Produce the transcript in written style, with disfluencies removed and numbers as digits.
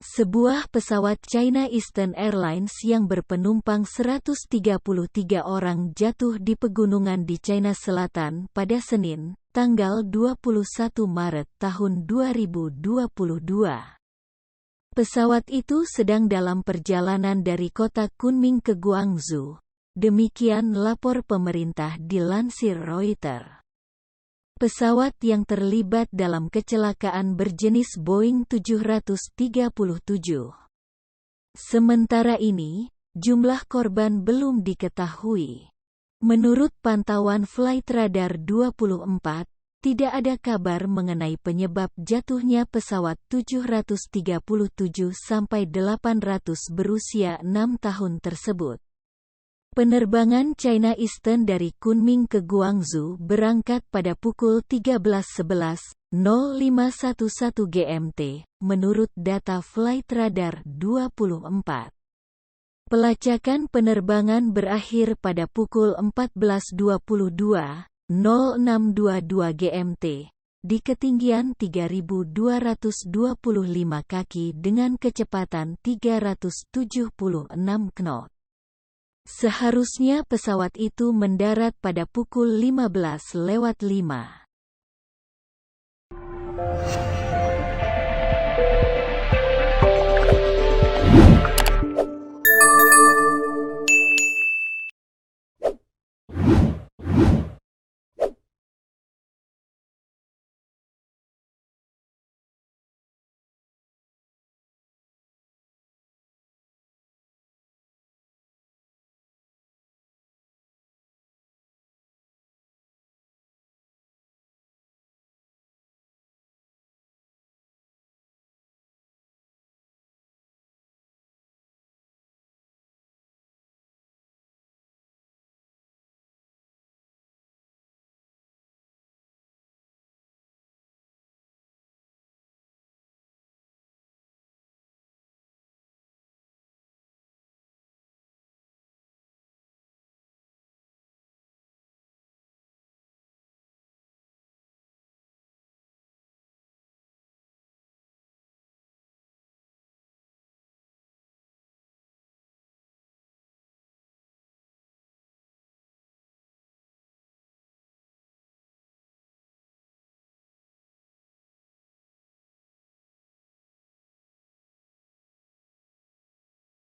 Sebuah pesawat China Eastern Airlines yang berpenumpang 133 orang jatuh di pegunungan di China Selatan pada Senin, tanggal 21 Maret tahun 2022. Pesawat itu sedang dalam perjalanan dari kota Kunming ke Guangzhou. Demikian lapor pemerintah dilansir Reuters. Pesawat yang terlibat dalam kecelakaan berjenis Boeing 737. Sementara ini, jumlah korban belum diketahui. Menurut pantauan Flight Radar 24, tidak ada kabar mengenai penyebab jatuhnya pesawat 737-800 berusia 6 tahun tersebut. Penerbangan China Eastern dari Kunming ke Guangzhou berangkat pada pukul 13.11.0511 GMT, menurut data Flight Radar 24. Pelacakan penerbangan berakhir pada pukul 14.22.0622 GMT, di ketinggian 3.225 kaki dengan kecepatan 376 knot. Seharusnya pesawat itu mendarat pada pukul 15:05.